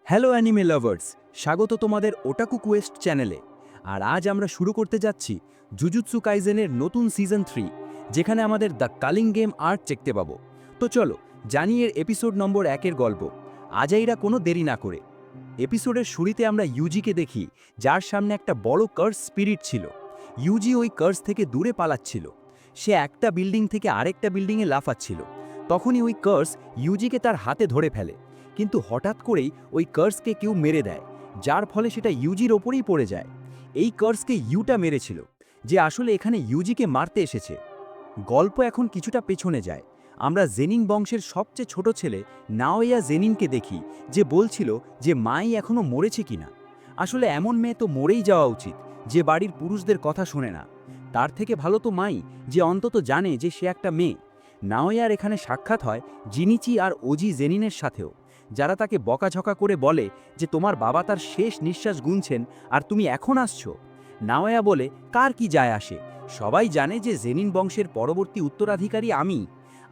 Hello anime lovers, স্বাগত তোমাদের ওটাকু Quest চ্যানেলে। আর আজ আমরা শুরু করতে যাচ্ছি জুজুৎসু কাইজেনের নতুন সিজন 3, যেখানে আমাদের দ্য কালিং গেম আর্ট দেখতে পাবো। তো চলো জানি এর এপিসোড নম্বর 1-এর গল্প। আজাইরা কোনো দেরি না করে এপিসোডের শুরুতে আমরা ইউজিকে দেখি, যার সামনে একটা বড় কার্স স্পিরিট ছিল। ইউজি ওই কার্স থেকে দূরে পালাচ্ছিল। সে একটা বিল্ডিং থেকে আরেকটা বিল্ডিংয়ে লাফাচ্ছিল। তখনই ওই কার্স ইউজিকে তার হাতে ধরে ফেলে, কিন্তু হঠাৎ করেই ওই কার্সকে কেউ মেরে দেয়, যার ফলে সেটা ইউজির ওপরেই পড়ে যায়। এই কার্সকে ইউটা মেরেছিল, যে আসলে এখানে ইউজিকে মারতে এসেছে। গল্প এখন কিছুটা পেছনে যায়। আমরা জেনিন বংশের সবচেয়ে ছোট ছেলে নাওয়া জেনিনকে দেখি, যে বলছিল যে মাই এখনো মরেছে কিনা। আসলে এমন মেয়ে তো মরেই যাওয়া উচিত, যে বাড়ির পুরুষদের কথা শোনে না। তার থেকে ভালো তো মাই, যে অন্তত জানে যে সে একটা মেয়ে। নাওয়ার এখানে সাক্ষাৎ হয় জিনিচি আর ওজি জেনিনের সাথেও, যারা তাকে বকাঝকা করে বলে যে তোমার বাবা তার শেষ নিঃশ্বাস গুনছেন আর তুমি এখন আসছো। নাওয়া বলে, কার কি যায় আসে, সবাই জানে যে জেনিন বংশের পরবর্তী উত্তরাধিকারী আমি।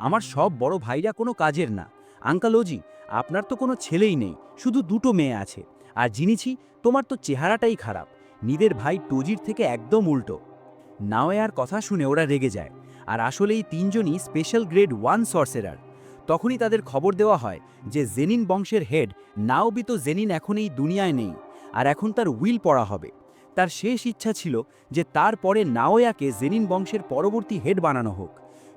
আমার সব বড় ভাইরা কোনো কাজের না। আঙ্কাল ওজি, আপনার তো কোনো ছেলেই নেই, শুধু দুটো মেয়ে আছে। আর জিনিছি, তোমার তো চেহারাটাই খারাপ, নিদের ভাই টজির থেকে একদম উল্টো। নাওয়ার কথা শুনে ওরা রেগে যায়। আর আসলে এই তিনজনই স্পেশাল গ্রেড 1 সর্সেরার। তখনই তাদের খবর দেওয়া হয় যে জেনিন বংশের হেড নাওবিত জেনিন এখন এই দুনিয়ায় নেই, আর এখন তার উইল পড়া হবে। তার শেষ ইচ্ছা ছিল যে তারপরে নাওয়াকে জেনিন বংশের পরবর্তী হেড বানানো হোক।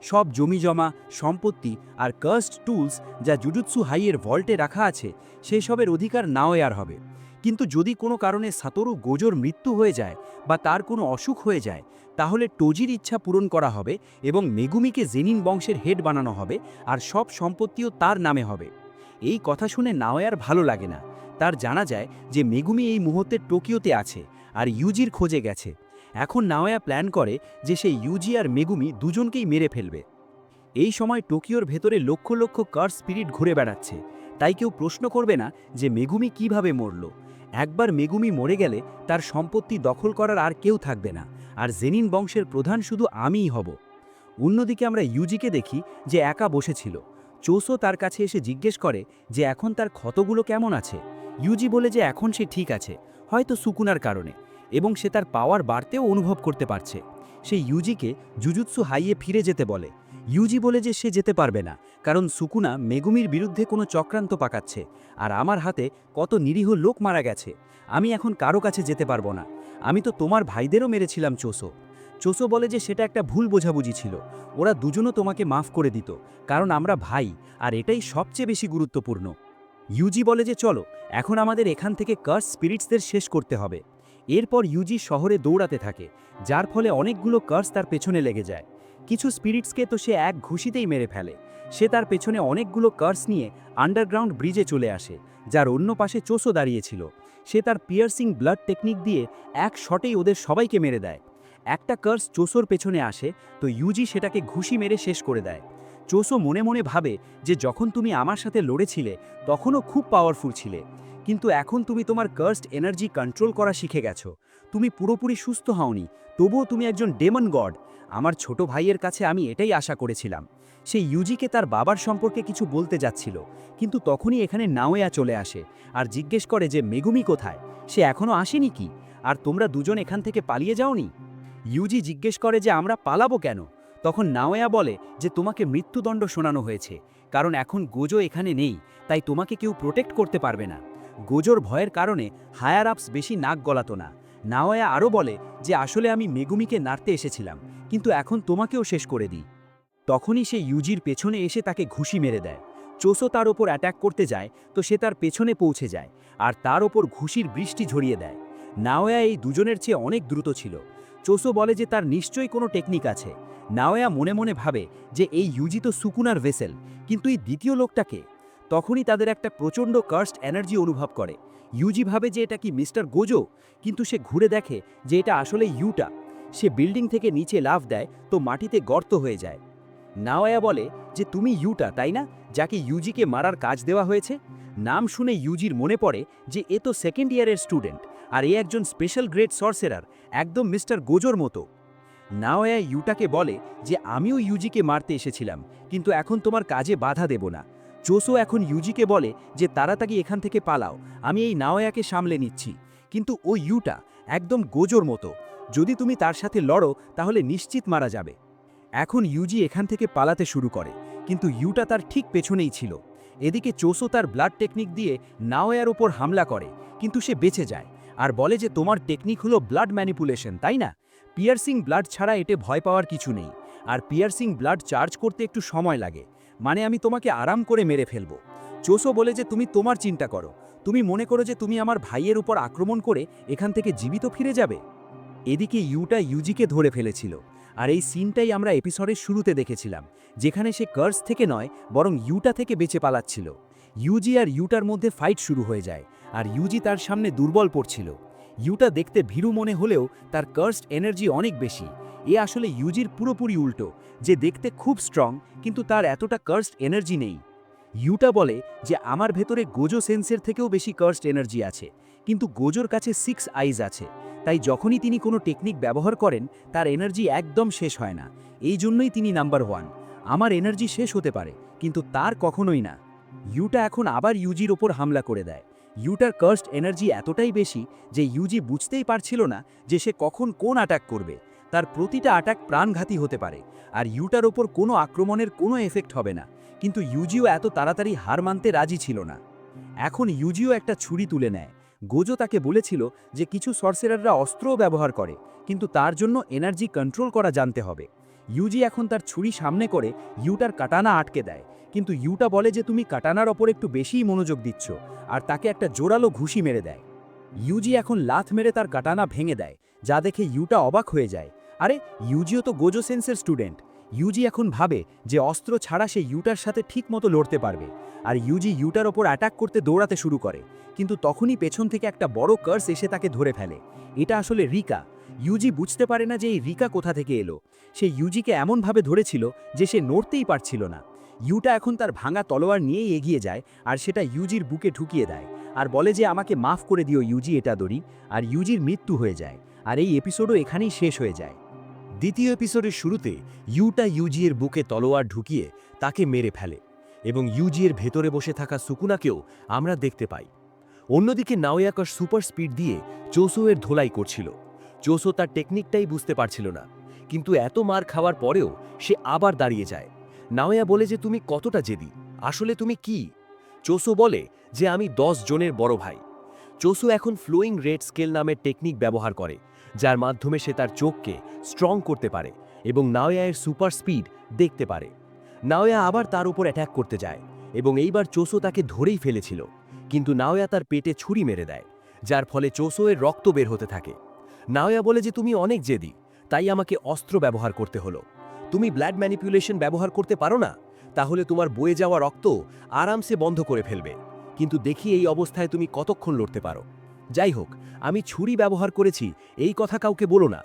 সব জমিজমা, সম্পত্তি আর কার্সড টুলস যা জুজুৎসু হাইয়ের ভল্টে রাখা আছে, সেসবের অধিকার নাওয়ার হবে। কিন্তু যদি কোনো কারণে সাতোরু গোজোর মৃত্যু হয়ে যায় বা তার কোনো অসুখ হয়ে যায়, তাহলে টোজির ইচ্ছা পূরণ করা হবে এবং মেগুমিকে জেনিন বংশের হেড বানানো হবে, আর সব সম্পত্তিও তার নামে হবে। এই কথা শুনে নাওয়ার ভালো লাগে না। তার জানা যায় যে মেগুমি এই মুহূর্তে টোকিওতে আছে আর ইউজির খোঁজে গেছে। এখন নাওয়া প্ল্যান করে যে সে ইউজি আর মেগুমি দুজনকেই মেরে ফেলবে। এই সময় টোকিওর ভেতরে লক্ষ লক্ষ কার স্পিরিট ঘুরে বেড়াচ্ছে, তাই কেউ প্রশ্ন করবে না যে মেগুমি কিভাবে মরল। একবার মেগুমি মরে গেলে তার সম্পত্তি দখল করার আর কেউ থাকবে না, আর জেনিন বংশের প্রধান শুধু আমিই হব। অন্যদিকে আমরা ইউজিকে দেখি, যে একা বসেছিল। চোসো তার কাছে এসে জিজ্ঞেস করে যে এখন তার ক্ষতগুলো কেমন আছে। ইউজি বলে যে এখন সে ঠিক আছে, হয়তো সুকুনার কারণে, এবং সে তার পাওয়ার বাড়তেও অনুভব করতে পারছে। সে ইউজিকে জুজুৎসু হাইয়ে ফিরে যেতে বলে। ইউজি বলে যে সে যেতে পারবে না, কারণ সুকুনা মেগুমির বিরুদ্ধে কোনো চক্রান্ত পাকাচ্ছে, আর আমার হাতে কত নিরীহ লোক মারা গেছে। আমি এখন কারো কাছে যেতে পারবো না। আমি তো তোমার ভাইদেরও মেরেছিলাম। চোসো চোসো বলে যে সেটা একটা ভুল বোঝাবুঝি ছিল। ওরা দুজনও তোমাকে মাফ করে দিত, কারণ আমরা ভাই, আর এটাই সবচেয়ে বেশি গুরুত্বপূর্ণ। ইউজি বলে যে চলো, এখন আমাদের এখান থেকে কার্স স্পিরিটসদের শেষ করতে হবে। এরপর ইউজি শহরে দৌড়াতে থাকে, যার ফলে অনেকগুলো কার্স তার পেছনে লেগে যায়। কিছু স্পিরিটসকে তো সে এক ঘুষিতেই মেরে ফেলে। সে তার পেছনে অনেকগুলো কার্স নিয়ে আন্ডারগ্রাউন্ড ব্রিজে চলে আসে, যার অন্য পাশে চোসো দাঁড়িয়েছিল। সে তার পিয়ার্সিং ব্লাড টেকনিক দিয়ে এক শটেই ওদের সবাইকে মেরে দেয়। একটা কার্স চোসোর পেছনে আসে, তো ইউজি সেটাকে ঘুষি মেরে শেষ করে দেয়। চোসো মনে মনে ভাবে যে যখন তুমি আমার সাথে লড়েছিলে তখনও খুব পাওয়ারফুল ছিলে, কিন্তু এখন তুমি তোমার কার্সড এনার্জি কন্ট্রোল করা শিখে গেছো। তুমি পুরোপুরি সুস্থ হওনি, তবুও তুমি একজন ডেমন গড। আমার ছোট ভাইয়ের কাছে আমি এটাই আশা করেছিলাম। সে ইউজিকে তার বাবার সম্পর্কে কিছু বলতে যাচ্ছিল, কিন্তু তখনই এখানে নাওয়া চলে আসে আর জিজ্ঞেস করে যে মেগুমি কোথায়, সে এখনও আসেনি কি, আর তোমরা দুজন এখান থেকে পালিয়ে যাওনি। ইউজি জিজ্ঞেস করে যে আমরা পালাবো কেন। তখন নাওয়া বলে যে তোমাকে মৃত্যুদণ্ড শোনানো হয়েছে, কারণ এখন গোজো এখানে নেই, তাই তোমাকে কেউ প্রোটেক্ট করতে পারবে না। গোজোর ভয়ের কারণে হায়ার আপস বেশি নাক গলাতো না। নাওয়া আরও বলে যে আসলে আমি মেগুমিকে নাড়তে এসেছিলাম, কিন্তু এখন তোমাকেও শেষ করে দিই। তখনই সে ইউজির পেছনে এসে তাকে ঘুষি মেরে দেয়। চোসো তার ওপর অ্যাটাক করতে যায়, তো সে তার পেছনে পৌঁছে যায় আর তার ওপর ঘুষির বৃষ্টি ঝরিয়ে দেয়। নাওয়া এই দুজনের চেয়ে অনেক দ্রুত ছিল। চোসো বলে যে তার নিশ্চয়ই কোনো টেকনিক আছে। নাওয়া মনে মনে ভাবে যে এই ইউজি তো সুকুনার ভেসেল, কিন্তু এই দ্বিতীয় লোকটাকে। তখনই তাদের একটা প্রচণ্ড কার্সড এনার্জি অনুভব করে। ইউজি ভাবে যে এটা কি মিস্টার গোজো, কিন্তু সে ঘুরে দেখে যে এটা আসলে ইউটা। সে বিল্ডিং থেকে নিচে লাফ দেয়, তো মাটিতে গর্ত হয়ে যায়। নাওয়া বলে যে তুমি ইউটা, তাই না, যাকে ইউজিকে মারার কাজ দেওয়া হয়েছে। নাম শুনে ইউজির মনে পড়ে যে এ তো সেকেন্ড ইয়ারের স্টুডেন্ট, আর এ একজন স্পেশাল গ্রেড সর্সেরার, একদম মিস্টার গোজোর মতো। নাওয়া ইউটাকে বলে যে আমিও ইউজিকে মারতে এসেছিলাম, কিন্তু এখন তোমার কাজে বাধা দেব না। চোসো এখন ইউজিকে বলে যে তাড়াতাড়ি এখান থেকে পালাও, আমি এই নাওয়াকে সামলে নিচ্ছি। কিন্তু ও ইউটা একদম গোজোর মতো, যদি তুমি তার সাথে লড়ো তাহলে নিশ্চিত মারা যাবে। এখন ইউজি এখান থেকে পালাতে শুরু করে, কিন্তু ইউটা তার ঠিক পেছনেই ছিল। এদিকে চোসো তার ব্লাড টেকনিক দিয়ে নাওয়ার ওপর হামলা করে, কিন্তু সে বেঁচে যায় আর বলে যে তোমার টেকনিক হলো ব্লাড ম্যানিপুলেশন, তাই না? পিয়ার্সিং ব্লাড ছাড়া এতে ভয় পাওয়ার কিছু নেই, আর পিয়ার্সিং ব্লাড চার্জ করতে একটু সময় লাগে, মানে আমি তোমাকে আরাম করে মেরে ফেলবো। চোসো বলে যে তুমি তোমার চিন্তা করো, তুমি মনে করো যে তুমি আমার ভাইয়ের উপর আক্রমণ করে এখান থেকে জীবিত ফিরে যাবে। এদিকে ইউটা ইউজিকে ধরে ফেলেছিল, আর এই সিনটাই আমরা এপিসোডের শুরুতে দেখেছিলাম, যেখানে সে কার্স থেকে নয় বরং ইউটা থেকে বেঁচে পালাচ্ছিল। ইউজি আর ইউটার মধ্যে ফাইট শুরু হয়ে যায়, আর ইউজি তার সামনে দুর্বল পড়ছিল। ইউটা দেখতে ভীরু মনে হলেও তার কার্সড এনার্জি অনেক বেশি। এ আসলে ইউজির পুরোপুরি উল্টো, যে দেখতে খুব স্ট্রং কিন্তু তার এতটা কার্সড এনার্জি নেই। ইউটা বলে যে আমার ভেতরে গোজো সেন্সের থেকেও বেশি কার্সড এনার্জি আছে, কিন্তু গোজোর কাছে 6 আইজ আছে, তাই যখনই তিনি কোনো টেকনিক ব্যবহার করেন তার এনার্জি একদম শেষ হয় না। এই জন্যই তিনি নাম্বার 1। আমার এনার্জি শেষ হতে পারে, কিন্তু তার কখনোই না। ইউটা এখন আবার ইউজির ওপর হামলা করে দেয়। ইউটার কার্সড এনার্জি এতটাই বেশি যে ইউজি বুঝতেই পারছিল না যে সে কখন কোন অ্যাটাক করবে। তার প্রতিটা অ্যাটাক প্রাণঘাতী হতে পারে, আর ইউটার ওপর কোনো আক্রমণের কোনো এফেক্ট হবে না। কিন্তু ইউজিও এত তাড়াতাড়ি হার মানতে রাজি ছিল না। এখন ইউজিও একটা ছুরি তুলে নেয়। গোজো তাকে বলেছিল যে কিছু সর্সেরাররা অস্ত্রও ব্যবহার করে, কিন্তু তার জন্য এনার্জি কন্ট্রোল করা জানতে হবে। ইউজি এখন তার ছুরি সামনে করে ইউটার কাটানা আটকে দেয়, কিন্তু ইউটা বলে যে তুমি কাটানার ওপর একটু বেশিই মনোযোগ দিচ্ছ, আর তাকে একটা জোরালো ঘুষি মেরে দেয়। ইউজি এখন লাথ মেরে তার কাটানা ভেঙে দেয়, যা দেখে ইউটা অবাক হয়ে যায়। আরে ইউজিও তো গোজো সেন্সের স্টুডেন্ট। ইউজি এখন ভাবে যে অস্ত্র ছাড়া সে ইউটার সাথে ঠিক মতো লড়তে পারবে, আর ইউজি ইউটার ওপর অ্যাটাক করতে দৌড়াতে শুরু করে। কিন্তু তখনই পেছন থেকে একটা বড় কার্স এসে তাকে ধরে ফেলে। এটা আসলে রিকা। ইউজি বুঝতে পারে না যে এই রিকা কোথা থেকে এলো। সে ইউজিকে এমনভাবে ধরেছিল যে সে নড়তেই পারছিল না। ইউটা এখন তার ভাঙা তলোয়ার নিয়েই এগিয়ে যায়, আর সেটা ইউজির বুকে ঢুকিয়ে দেয়, আর বলে যে আমাকে মাফ করে দিও ইউজি, এটা দড়ি। আর ইউজির মৃত্যু হয়ে যায়, আর এই এপিসোডও এখানেই শেষ হয়ে যায়। দ্বিতীয় এপিসোডের শুরুতে ইউটা ইউজির বুকে তলোয়ার ঢুকিয়ে তাকে মেরে ফেলে, এবং ইউজির ভেতরে বসে থাকা সুকুনাকেও আমরা দেখতে পাই। অন্যদিকে নাওয়াকার সুপার স্পিড দিয়ে চোসোয়ের ধোলাই করছিল। চোসো তার টেকনিকটাই বুঝতে পারছিল না, কিন্তু এত মার খাওয়ার পরেও সে আবার দাঁড়িয়ে যায়। নাওয়া বলে যে তুমি কতটা জেদি, আসলে তুমি কি? চোসো বলে যে আমি 10 জনের বড় ভাই। চোসো এখন ফ্লোয়িং রেড স্কেল নামের টেকনিক ব্যবহার করে, যার মাধ্যমে সে তার চোখকে স্ট্রং করতে পারে এবং নাওয়ায়ের সুপার স্পিড দেখতে পারে। নাওয়া আবার তার উপর অ্যাটাক করতে যায়, এবং এইবার চোসো তাকে ধরেই ফেলেছিল, কিন্তু নাওয়া তার পেটে ছুরি মেরে দেয়, যার ফলে চোসোয়ের রক্ত বের হতে থাকে। নাওয়া বলে যে তুমি অনেক জেদি, তাই আমাকে অস্ত্র ব্যবহার করতে হলো। তুমি ব্লাড ম্যানিপুলেশন ব্যবহার করতে পারো না? তাহলে তোমার বয়ে যাওয়া রক্ত আরামসে বন্ধ করে ফেলবে, কিন্তু দেখি এই অবস্থায় তুমি কতক্ষণ লড়তে পারো। যাই হোক, আমি ছুরি ব্যবহার করেছি এই কথা কাউকে বলো না।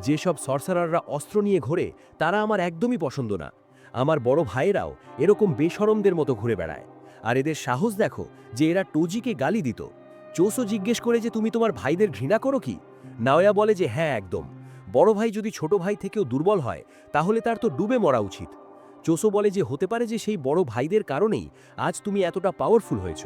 যেসব সর্সারাররা অস্ত্র নিয়ে ঘোরে তারা আমার একদমই পছন্দ না। আমার বড় ভাইয়েরাও এরকম বেশরমদের মতো ঘুরে বেড়ায়, আর এদের সাহস দেখো যে এরা টোজিকে গালি দিত। চোসো জিজ্ঞেস করে যে তুমি তোমার ভাইদের ঘৃণা করো কি? নাওয়া বলে যে হ্যাঁ, একদম। বড় ভাই যদি ছোট ভাই থেকেও দুর্বল হয় তাহলে তার তো ডুবে মরা উচিত। চোসো বলে যে হতে পারে যে সেই বড় ভাইদের কারণেই আজ তুমি এতটা পাওয়ারফুল হয়েছ।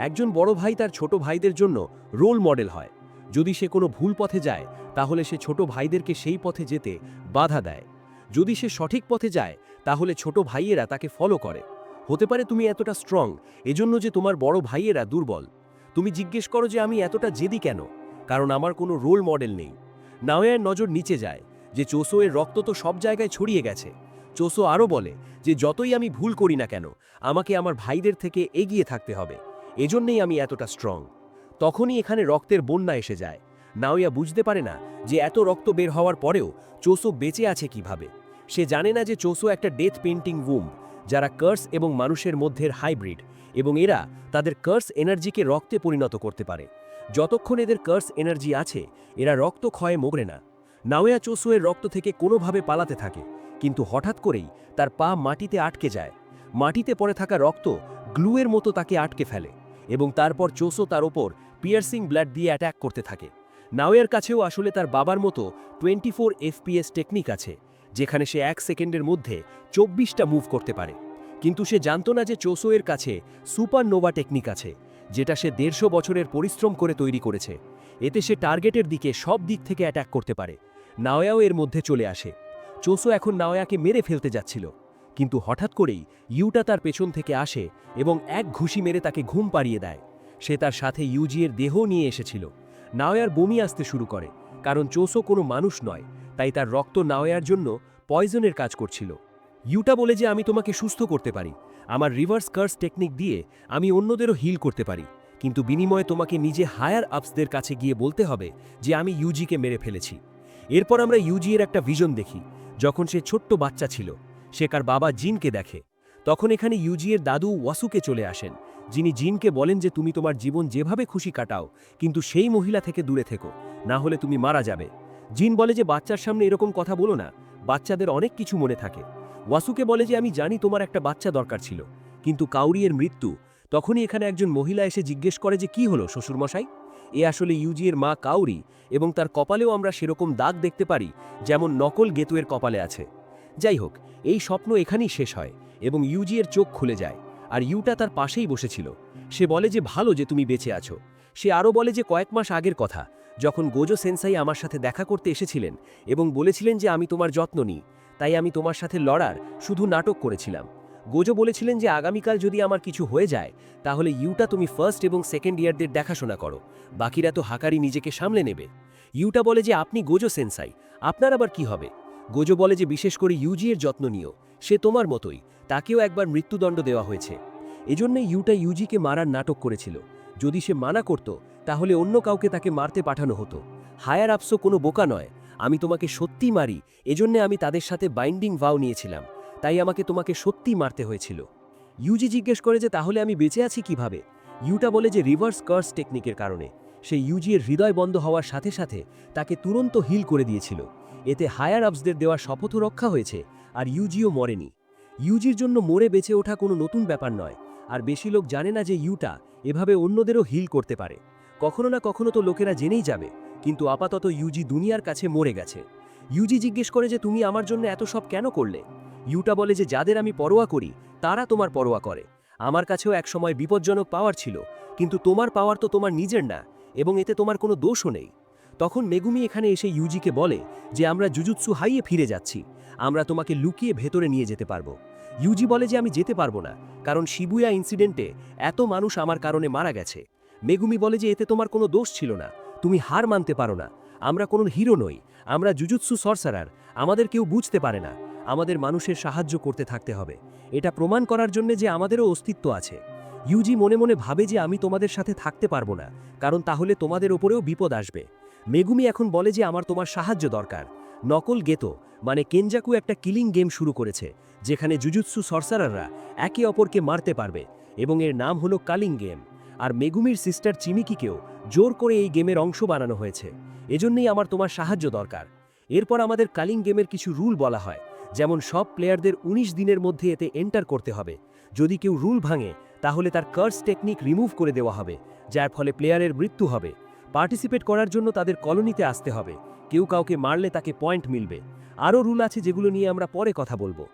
একজন বড় ভাই তার ছোট ভাইদের জন্য রোল মডেল হয়। যদি সে কোনো ভুল পথে যায় তাহলে সে ছোট ভাইদেরকে সেই পথে যেতে বাধা দেয়। যদি সে সঠিক পথে যায় তাহলে ছোট ভাইয়েরা তাকে ফলো করে। হতে পারে তুমি এতটা স্ট্রং এজন্য যে তোমার বড় ভাইয়েরা দুর্বল। তুমি জিজ্ঞেস করো যে আমি এতটা জেদি কেন? কারণ আমার কোনো রোল মডেল নেই। নাওয়ার নজর নিচে যায় যে চোসো এর রক্ত তো সব জায়গায় ছড়িয়ে গেছে। চোসো আরও বলে যে যতই আমি ভুল করি না কেন আমাকে আমার ভাইদের থেকে এগিয়ে থাকতে হবে, এজন্যই আমি এতটা স্ট্রং। তখনই এখানে রক্তের বন্যা এসে যায়। নাওয়া বুঝতে পারে না যে এত রক্ত বের হওয়ার পরেও চোসো বেঁচে আছে কিভাবে। সে জানে না যে চোসো একটা ডেথ পেইন্টিং উম্ব, যারা কার্স এবং মানুষের মধ্যের হাইব্রিড, এবং এরা তাদের কার্স এনার্জিকে রক্তে পরিণত করতে পারে। যতক্ষণ এদের কার্স এনার্জি আছে এরা রক্ত ক্ষয়ে মরে না। নাওয়া চোসোয়ের রক্ত থেকে কোনোভাবে পালাতে থাকে, কিন্তু হঠাৎ করেই তার পা মাটিতে আটকে যায়। মাটিতে পড়ে থাকা রক্ত গ্লুয়ের মতো তাকে আটকে ফেলে, এবং তারপর চোসো তার ওপর পিয়ার্সিং ব্লাড দিয়ে অ্যাটাক করতে থাকে। নাওয়ার কাছেও আসলে তার বাবার মতো 24 FPS টেকনিক আছে, যেখানে সে 1 সেকেন্ডের মধ্যে 24টা মুভ করতে পারে। কিন্তু সে জানত না যে চোসো এর কাছে সুপারনোভা টেকনিক আছে, যেটা সে 150 বছরের পরিশ্রম করে তৈরি করেছে। এতে সে টার্গেটের দিকে সব দিক থেকে অ্যাটাক করতে পারে। নাওয়াও এর মধ্যে চলে আসে। চোসো এখন নাওয়াকে মেরে ফেলতে যাচ্ছিল, কিন্তু হঠাৎ করেই ইউটা তার পেছন থেকে আসে এবং এক ঘুষি মেরে তাকে ঘুম পাড়িয়ে দেয়। সে তার সাথে ইউজি এর দেহ নিয়ে এসেছিল। নাওয়ার বমি আসতে শুরু করে, কারণ চোসো কোনো মানুষ নয়, তাই তার রক্ত নাওয়ার জন্য পয়জনের কাজ করছিল। ইউটা বলে যে আমি তোমাকে সুস্থ করতে পারি, আমার রিভার্স কার্স টেকনিক দিয়ে আমি অন্যদেরও হিল করতে পারি, কিন্তু বিনিময়ে তোমাকে নিজে হায়ার আপসদের কাছে গিয়ে বলতে হবে যে আমি ইউজিকে মেরে ফেলেছি। এরপর আমরা ইউজি এর একটা ভিশন দেখি, যখন সে ছোট্ট বাচ্চা ছিল। সে কার বাবা জিনকে দেখে। তখন এখানে ইউজি এর দাদু ওয়াসুকে চলে আসেন, যিনি জিনকে বলেন যে তুমি তোমার জীবন যেভাবে খুশি কাটাও, কিন্তু সেই মহিলা থেকে দূরে থেকো, না হলে তুমি মারা যাবে। জিন বলে যে বাচ্চার সামনে এরকম কথা বলো না, বাচ্চাদের অনেক কিছু মনে থাকে। ওয়াসুকে বলে যে আমি জানি তোমার একটা বাচ্চা দরকার ছিল, কিন্তু কাউরিয়ের মৃত্যু। তখনই এখানে একজন মহিলা এসে জিজ্ঞেস করে যে কি হলো শ্বশুরমশাই। এ আসলে ইউজি এর মা কাউরি, এবং তার কপালেও আমরা সেরকম দাগ দেখতে পারি যেমন নকল গেতুয়ের কপালে আছে। যাই হোক, এই স্বপ্ন এখানেই শেষ হয় এবং ইউজি এর চোখ খুলে যায়, আর ইউটা তার পাশেই বসেছিল। সে বলে যে ভালো যে তুমি বেঁচে আছো। সে আরও বলে যে কয়েক মাস আগের কথা, যখন গোজো সেন্সাই আমার সাথে দেখা করতে এসেছিলেন এবং বলেছিলেন যে আমি তোমার যত্ন নিই, তাই আমি তোমার সাথে লড়ার শুধু নাটক করেছিলাম। গোজো বলেছিলেন যে আগামীকাল যদি আমার কিছু হয়ে যায়, তাহলে ইউটা তুমি ফার্স্ট এবং সেকেন্ড ইয়ারদের দেখাশোনা করো, বাকিরা তো হাকারি নিজেকে সামলে নেবে। ইউটা বলে যে আপনি গোজো সেন্সাই, আপনার আবার কি হবে? গোজো বলে যে বিশেষ করে ইউজি এর যত্ন নিও, সে তোমার মতোই, তাকেও একবার মৃত্যুদণ্ড দেওয়া হয়েছে। এজন্যই ইউটা ইউজিকে মারার নাটক করেছিল। যদি সে মানা করত, তাহলে অন্য কাউকে তাকে মারতে পাঠানো হতো। হায়ার আপসও কোনো বোকা নয়, আমি তোমাকে সত্যি মারি, এজন্যে আমি তাদের সাথে বাইন্ডিং ভাও নিয়েছিলাম, তাই আমাকে তোমাকে সত্যি মারতে হয়েছিল। ইউজি জিজ্ঞেস করে যে তাহলে আমি বেঁচে আছি কিভাবে? ইউটা বলে যে রিভার্স কার্স টেকনিকের কারণে। সে ইউজি এর হৃদয় বন্ধ হওয়ার সাথে সাথে তাকে তুরন্ত হিল করে দিয়েছিল। এতে হায়ার আপসদের দেওয়া শপথও রক্ষা হয়েছে, আর ইউজিও মরেনি। ইউজির জন্য মরে বেঁচে ওঠা কোনো নতুন ব্যাপার নয়, আর বেশি লোক জানে না যে ইউটা এভাবে অন্যদেরও হিল করতে পারে। কখনো না কখনো তো লোকেরা জেনেই যাবে, কিন্তু আপাতত ইউজি দুনিয়ার কাছে মরে গেছে। ইউজি জিজ্ঞেস করে যে তুমি আমার জন্য এত সব কেন করলে? ইউটা বলে যে যাদের আমি পরোয়া করি তারা তোমার পরোয়া করে। আমার কাছেও একসময় বিপজ্জনক পাওয়ার ছিল, কিন্তু তোমার পাওয়ার তো তোমার নিজের না, এবং এতে তোমার কোনো দোষও নেই। তখন মেগুমি এখানে এসে ইউজিকে বলে যে আমরা জুজুৎসু হাইয়ে ফিরে যাচ্ছি, আমরা তোমাকে লুকিয়ে ভেতরে নিয়ে যেতে পারবো। ইউজি বলে যে আমি যেতে পারবো না, কারণ শিবুয়া ইনসিডেন্টে এত মানুষ আমার কারণে মারা গেছে। মেগুমি বলে যে এতে তোমার কোনো দোষ ছিল না, তুমি হার মানতে পারো না, আমরা কোনো হিরো নই, আমরা জুজুৎসু সর্সারার, আমাদের কেউ বুঝতে পারে না, আমাদের মানুষের সাহায্য করতে থাকতে হবে, এটা প্রমাণ করার জন্য যে আমাদেরও অস্তিত্ব আছে। ইউজি মনে মনে ভাবে যে আমি তোমাদের সাথে থাকতে পারবো না, কারণ তাহলে তোমাদের ওপরেও বিপদ আসবে। মেগুমি এখন বলে যে আমার তোমার সাহায্য দরকার। নকল গেতো মানে কেনজাকু একটা কিলিং গেম শুরু করেছে, যেখানে জুজুৎসু সর্সারাররা একে অপরকে মারতে পারবে, এবং এর নাম হলো কালিং গেম। আর মেগুমির সিস্টার চিমিকিকেও জোর করে এই গেমের অংশ বানানো হয়েছে, এজন্যই আমার তোমার সাহায্য দরকার। এরপর আমাদের কালিং গেমের কিছু রুল বলা হয়, যেমন সব প্লেয়ারদের ১৯ দিনের মধ্যে এতে এন্টার করতে হবে। যদি কেউ রুল ভাঙে, তাহলে তার কার্স টেকনিক রিমুভ করে দেওয়া হবে, যার ফলে প্লেয়ারের মৃত্যু হবে। পার্টিসিপেট করার জন্য তাদের কলোনিতে আসতে হবে, কেউ কাউকে মারলে তাকে পয়েন্ট মিলবে। আরও রুল আছে যেগুলো নিয়ে আমরা পরে কথা বলবো।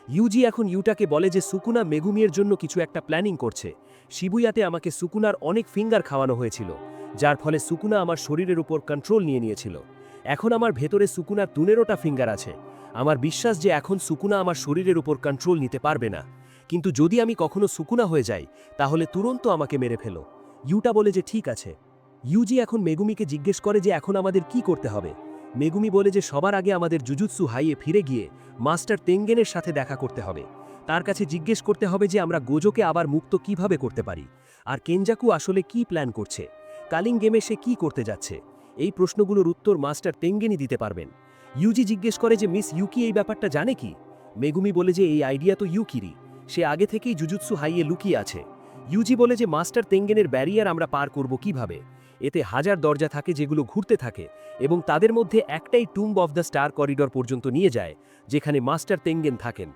ইউজি এখন ইউটাকে বলে যে সুকুনা মেগুমিয়ের জন্য কিছু একটা প্ল্যানিং করছে। শিবুয়াতে আমাকে সুকুনার অনেক ফিঙ্গার খাওয়ানো হয়েছিল, যার ফলে সুকুনা আমার শরীরের উপর কন্ট্রোল নিয়ে নিয়েছিল। এখন আমার ভেতরে সুকুনার ১৫টা ফিঙ্গার আছে। আমার বিশ্বাস যে এখন সুকুনা আমার শরীরের উপর কন্ট্রোল নিতে পারবে না, কিন্তু যদি আমি কখনো সুকুনা হয়ে যাই, তাহলে তুরন্ত আমাকে মেরে ফেলো। ইউটা বলে যে ঠিক আছে। ইউজি এখন মেগুমিকে জিজ্ঞেস করে যে এখন আমাদের কি করতে হবে। মেগুমি বলে যে সবার আগে আমাদের জুজুৎসু হাইয়ে ফিরে গিয়ে মাস্টার তেঙ্গেনের সাথে দেখা করতে হবে। তার কাছে জিজ্ঞেস করতে হবে যে আমরা গোজোকে আবার মুক্ত কিভাবে করতে পারি, আর কেনজাকু আসলে কি প্ল্যান করছে, কালিং গেমে সে কি করতে যাচ্ছে। এই প্রশ্নগুলোর উত্তর মাস্টার তেঙ্গেনই দিতে পারবেন। ইউজি জিজ্ঞেস করে যে মিস ইউকি এই ব্যাপারটা জানে কি? মেগুমি বলে যে এই আইডিয়া তো ইউকিরই, সে আগে থেকেই জুজুৎসু হাইয়ে লুকিয়ে আছে। ইউজি বলে যে মাস্টার তেঙ্গেনের ব্যারিয়ার আমরা পার করব কিভাবে? এতে হাজার দরজা থাকে যেগুলো ঘুরতে থাকে, এবং তাদের মধ্যে একটাই tomb of the star corridor পর্যন্ত নিয়ে যায়, যেখানে মাস্টার তেঙ্গেন থাকেন।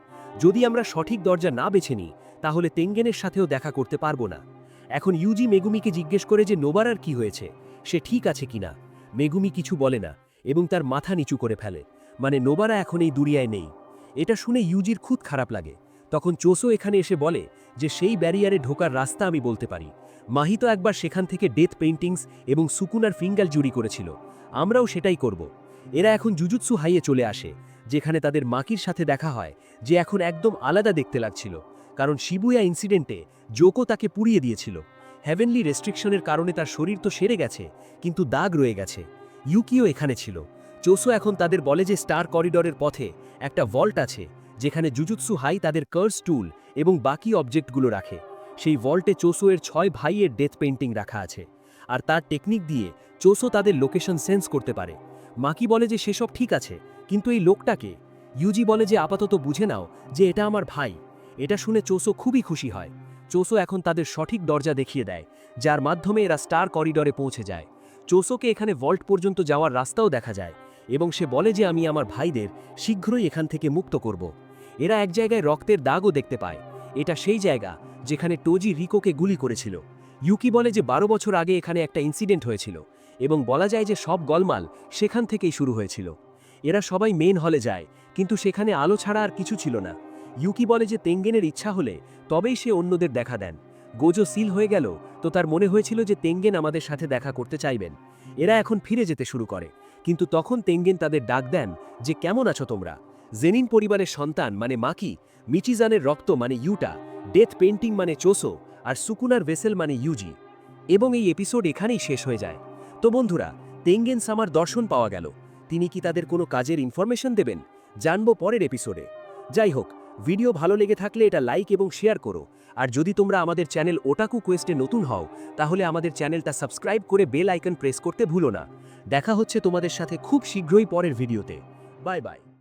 যদি আমরা সঠিক দরজা না বেছে নিই, তাহলে তেঙ্গেনের সাথেও দেখা করতে পারবো না। এখন ইউজি মেগুমিকে জিজ্ঞেস করে যে নোবারার কি হয়েছে, সে ঠিক আছে কিনা। মেগুমি কিছু বলে না এবং তার মাথা নিচু করে ফেলে, মানে নোবারা এখন এই দুনিয়ায় নেই। এটা শুনে ইউজির খুব খারাপ লাগে। তখন চোসো এখানে এসে বলে যে সেই ব্যারিয়ারে ঢোকার রাস্তা আমি বলতে পারি। মাহি তো একবার সেখান থেকে ডেথ পেইন্টিংস এবং সুকুনার ফিঙ্গার জুরি করেছিল, আমরাও সেটাই করব। এরা এখন জুজুৎসু হাইয়ে চলে আসে, যেখানে তাদের মাকির সাথে দেখা হয়, যে এখন একদম আলাদা দেখতে লাগছিল, কারণ শিবুয়া ইনসিডেন্টে জোকো তাকে পুড়িয়ে দিয়েছিল। হেভেনলি রেস্ট্রিকশনের কারণে তার শরীর তো সেরে গেছে, কিন্তু দাগ রয়ে গেছে। ইউকিও এখানে ছিল। চোসো এখন তাদের বলে যে স্টার করিডরের পথে একটা ভল্ট আছে, যেখানে জুজুৎসু হাই তাদের কার্স টুল এবং বাকি অবজেক্টগুলো রাখে। সেই ভল্টে চোসো এর 6 ভাইয়ের ডেথ পেইন্টিং রাখা আছে, আর তার টেকনিক দিয়ে চোসো তাদের লোকেশন সেন্স করতে পারে। মাকি বলে যে সেসব ঠিক আছে, কিন্তু এই লোকটাকে। ইউজি বলে যে আপাতত বুঝে নাও যে এটা আমার ভাই। এটা শুনে চোসো খুবই খুশি হয়। চোসো এখন তাদের সঠিক দরজা দেখিয়ে দেয়, যার মাধ্যমে এরা স্টার করিডরে পৌঁছে যায়। চোসোকে এখানে ভল্ট পর্যন্ত যাওয়ার রাস্তাও দেখা যায়, এবং সে বলে যে আমি আমার ভাইদের শীঘ্রই এখান থেকে মুক্ত করব। এরা এক জায়গায় রক্তের দাগও দেখতে পায়। এটা সেই জায়গা যেখানে টোজি রিকোকে গুলি করেছিল। ইউকি বলে যে 12 বছর আগে এখানে একটা ইনসিডেন্ট হয়েছিল, এবং বলা যায় যে সব গোলমাল সেখান থেকেই শুরু হয়েছিল। এরা সবাই মেন হলে যায়, কিন্তু সেখানে আলো ছাড়া আর কিছু ছিল না। ইউকি বলে যে তেঙ্গেনের ইচ্ছা হলে তবেই সে অন্যদের দেখা দেন। গোজো সিল হয়ে গেল, তো তার মনে হয়েছিল যে তেঙ্গেন আমাদের সাথে দেখা করতে চাইবেন। এরা এখন ফিরে যেতে শুরু করে, কিন্তু তখন তেঙ্গেন তাদের ডাক দেন যে কেমন আছো তোমরা। জেনিন পরিবারের সন্তান মানে মাকি, মিচিজানের রক্ত মানে ইউটা, ডেথ পেইন্টিং মানে চোসো, আর সুকুনার ভেসেল মানে ইউজি। এবং এই এপিসোড এখানেই শেষ হয়ে যায়। তো বন্ধুরা, তেঙ্গেন সামার দর্শন পাওয়া গেল। তিনি কি তাদের কোনো কাজের ইনফরমেশন দেবেন? জানবো পরের এপিসোডে। যাই হোক, ভিডিও ভালো লেগে থাকলে এটা লাইক এবং শেয়ার করো। আর যদি তোমরা আমাদের চ্যানেল ওটাকু কোয়েস্টে নতুন হও, তাহলে আমাদের চ্যানেলটা সাবস্ক্রাইব করে বেল আইকন প্রেস করতে ভুলো না। দেখা হচ্ছে তোমাদের সাথে খুব শীঘ্রই পরের ভিডিওতে। Bye bye.